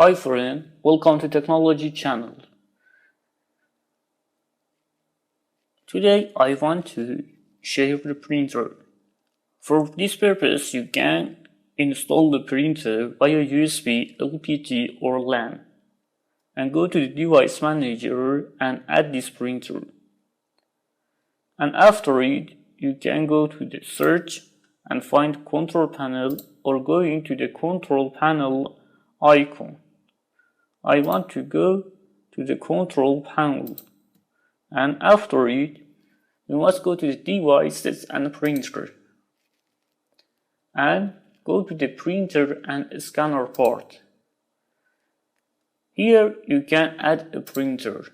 Hi friend, welcome to Technology channel. Today I want to share the printer. For this purpose you can install the printer via USB, LPT or LAN and go to the device manager and add this printer. And after it you can go to the search and find control panel or going to the control panel icon. I want to go to the control panel, and after it you must go to the devices and printer and go to the printer and scanner part. Here you can add a printer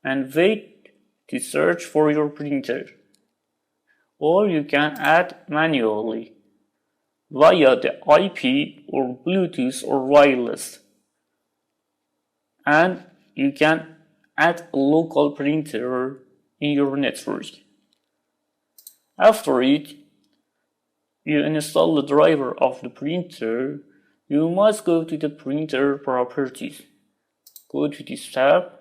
and wait to search for your printer, or you can add manually via the IP or Bluetooth or wireless, and you can add a local printer in your network. After it, you install the driver of the printer. You must go to the printer properties. Go to this tab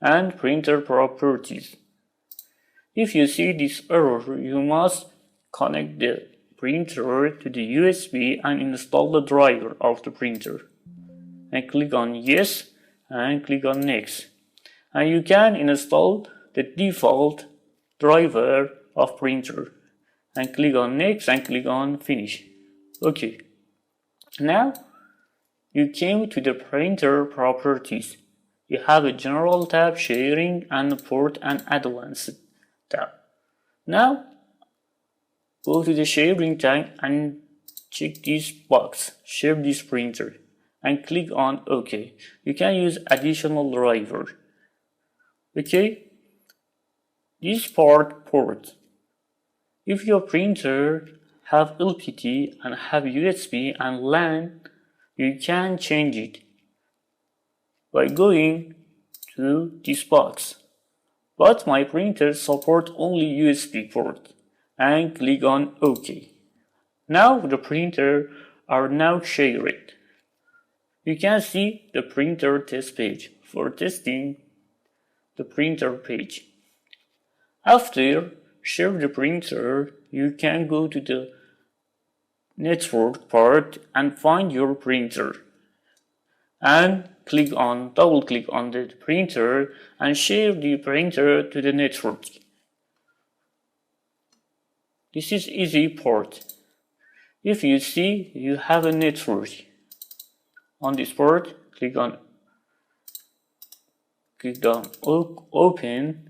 and printer properties. If you see this error, you must connect the printer to the USB and install the driver of the printer. And click on yes and click on next. And you can install the default driver of printer. And click on next and click on finish. Okay. Now you came to the printer properties. You have a general tab, sharing and port and advanced tab. Now go to the sharing tab and check this box, share this printer, and click on OK. You can use additional driver. Okay, this port. If your printer have LPT and have USB and LAN, you can change it by going to this box. But my printer support only USB port. And click on OK. Now the printer are now shared. You can see the printer test page for testing the printer page. After share the printer, you can go to the network part and find your printer and double click on the printer and share the printer to the network. This is easy part. If you see you have a network on this port, click on open.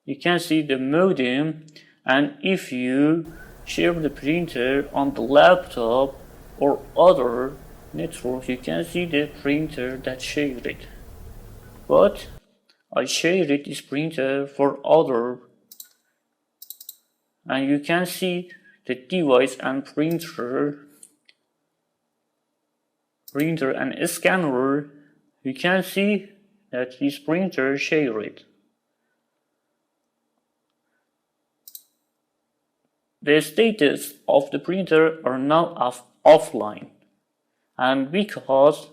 You can see the modem, and if you share the printer on the laptop or other network, you can see the printer that shared it. But I shared this printer for other, and you can see the device and printer and scanner. You can see that this printer shared. The status of the printer are now offline, and because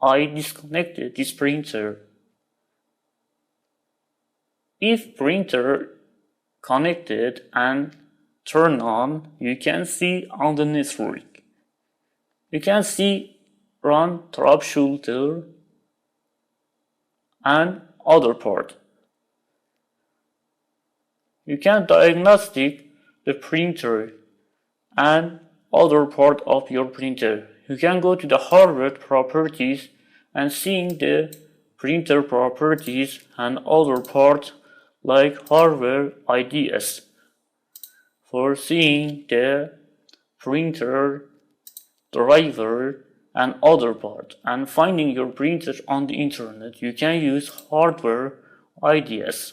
I disconnected this printer. If printer connected and turn on, you can see on the network. You can see run troubleshooter and other part. You can diagnostic the printer and other part of your printer. You can go to the hardware properties and seeing the printer properties and other parts like hardware IDs for seeing the printer, driver and other part, and finding your printer on the internet. You can use hardware IDs.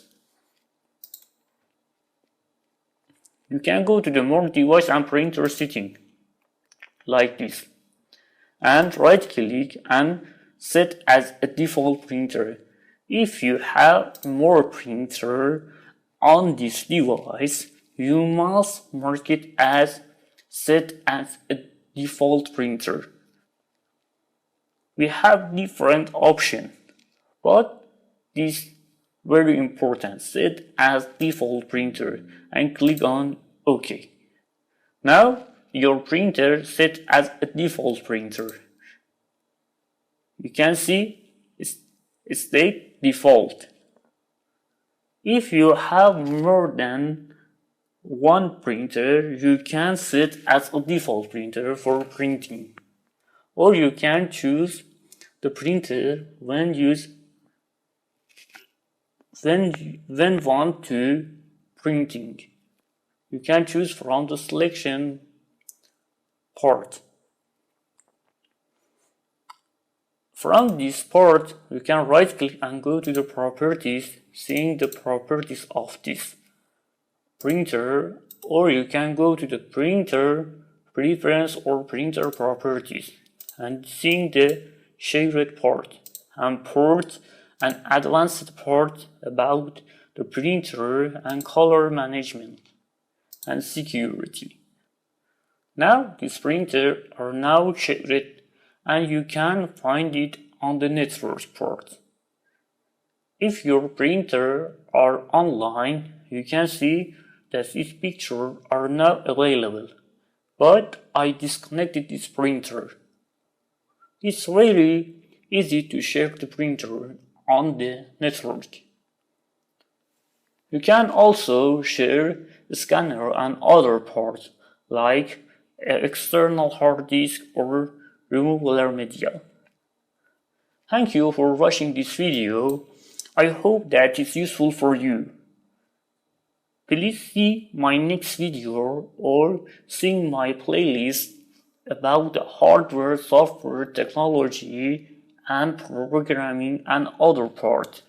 You can go to the more device and printer setting like this and right click and set as a default printer. If you have more printer on this device, you must mark it as set as a default printer. We have different options, but this very important. Set as default printer and click on OK. Now your printer set as a default printer. You can see it's state default. If you have more than one printer, you can set as a default printer for printing, or you can choose the printer when want to printing. You can choose from the selection part. From this part, you can right click and go to the properties, seeing the properties of this printer, or you can go to the printer preference or printer properties and seeing the shared part and port and advanced part about the printer and color management and security. Now this printer are now shared and you can find it on the network part. If your printer are online, you can see that these pictures are now available, but I disconnected this printer. It's really easy to share the printer on the network. You can also share a scanner and other parts like external hard disk or removable media. Thank you for watching this video. I hope that it's useful for you. Please see my next video or sing my playlist about the hardware, software, technology, and programming and other parts.